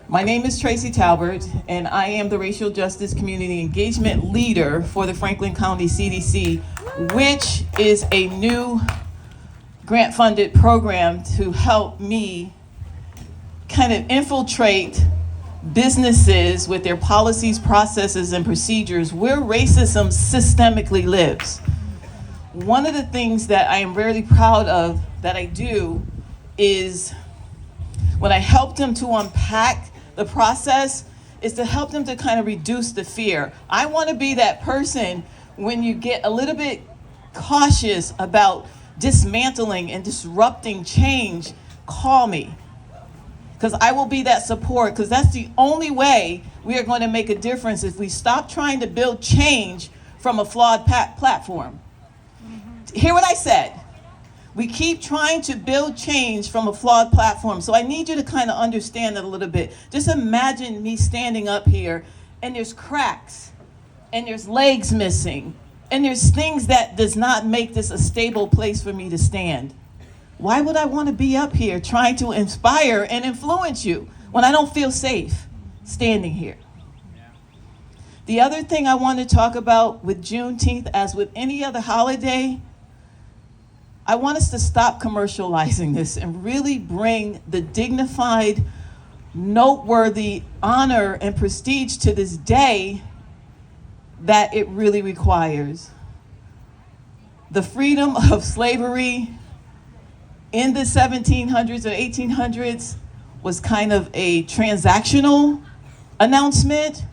My name is Traci Talbert, and I am the Racial Justice Community Engagement Leader for the Franklin County CDC, which is a new grant-funded program to help me kind of infiltrate businesses with their policies, processes, and procedures where racism systemically lives. One of the things that I am really proud of that I do is when I help them to unpack the process is to help them to kind of reduce the fear. I want to be that person when you get a little bit cautious about dismantling and disrupting change, call me. Because I will be that support, because that's the only way we are going to make a difference if we stop trying to build change from a flawed platform. Hear what I said. We keep trying to build change from a flawed platform. So I need you to kind of understand that a little bit. Just imagine me standing up here and there's cracks and there's legs missing and there's things that does not make this a stable place for me to stand. Why would I want to be up here trying to inspire and influence you when I don't feel safe standing here? The other thing I want to talk about with Juneteenth, as with any other holiday, I want us to stop commercializing this and really bring the dignified, noteworthy honor and prestige to this day that it really requires. The freedom of slavery in the 1700s or 1800s was kind of a transactional announcement,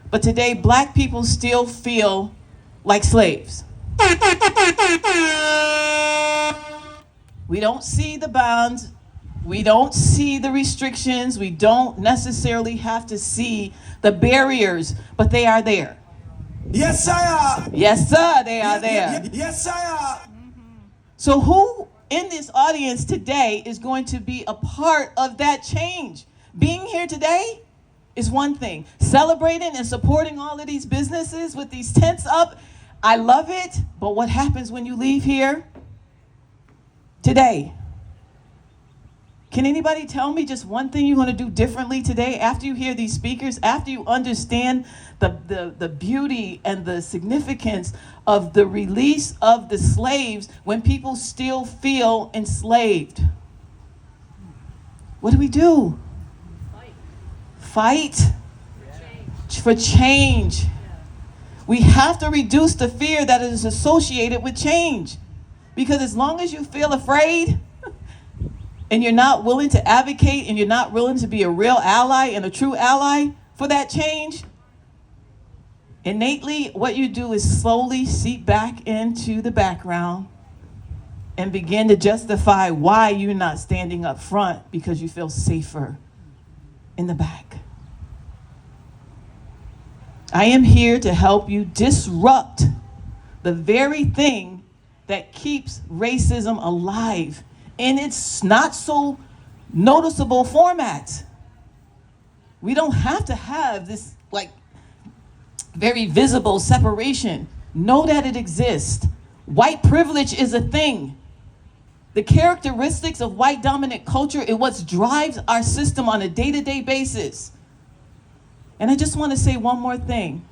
but today Black people still feel like slaves. We don't see the bonds, we don't see the restrictions, we don't necessarily have to see the barriers, but they are there. Yes, sir. Yes, sir, they are there. Yes, sir. So who in this audience today is going to be a part of that change? Being here today is one thing. Celebrating and supporting all of these businesses with these tents up, I love it, but what happens when you leave here today? Can anybody tell me just one thing you're going to do differently today after you hear these speakers, after you understand the beauty and the significance of the release of the slaves when people still feel enslaved? What do we do? Fight for change. We have to reduce the fear that is associated with change. Because as long as you feel afraid and you're not willing to advocate and you're not willing to be a real ally and a true ally for that change, innately what you do is slowly seep back into the background and begin to justify why you're not standing up front because you feel safer in the back. I am here to help you disrupt the very thing that keeps racism alive in its not so noticeable format. We don't have to have this like very visible separation. Know that it exists. White privilege is a thing. The characteristics of white dominant culture is what drives our system on a day-to-day basis. And I just want to say one more thing.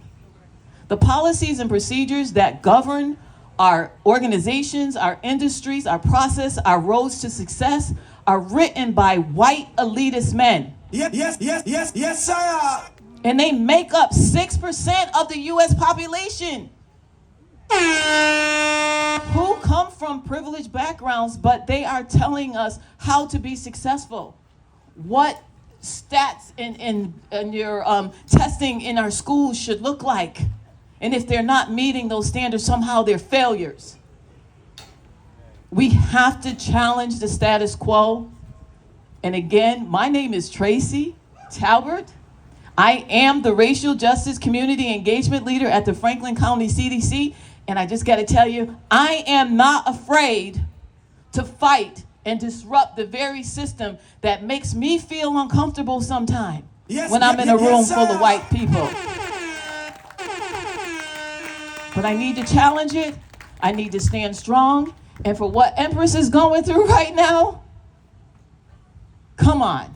The policies and procedures that govern our organizations, our industries, our process, our roads to success are written by white elitist men. Yes, sir. And they make up 6% of the US population who come from privileged backgrounds, but they are telling us how to be successful. What stats in your testing in our schools should look like. And if they're not meeting those standards, somehow they're failures. We have to challenge the status quo. And again, my name is Traci Talbert. I am the Racial Justice Community Engagement Leader at the Franklin County CDC. And I just got to tell you, I am not afraid to fight and disrupt the very system that makes me feel uncomfortable sometimes when I'm in a room full of white people. But I need to challenge it. I need to stand strong. And for what Empress is going through right now, come on.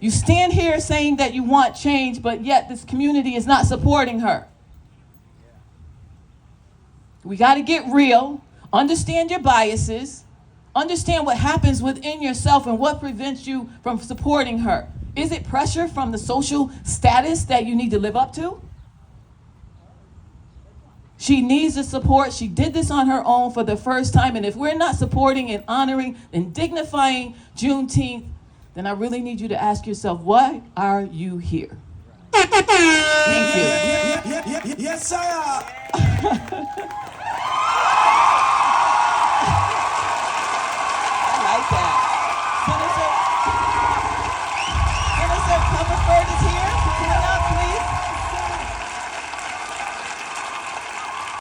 You stand here saying that you want change, but yet this community is not supporting her. We got to get real, understand your biases, understand what happens within yourself and what prevents you from supporting her. Is it pressure from the social status that you need to live up to? She needs the support. She did this on her own for the first time. And if we're not supporting and honoring and dignifying Juneteenth, then I really need you to ask yourself, why are you here? Thank you. Yes, sir.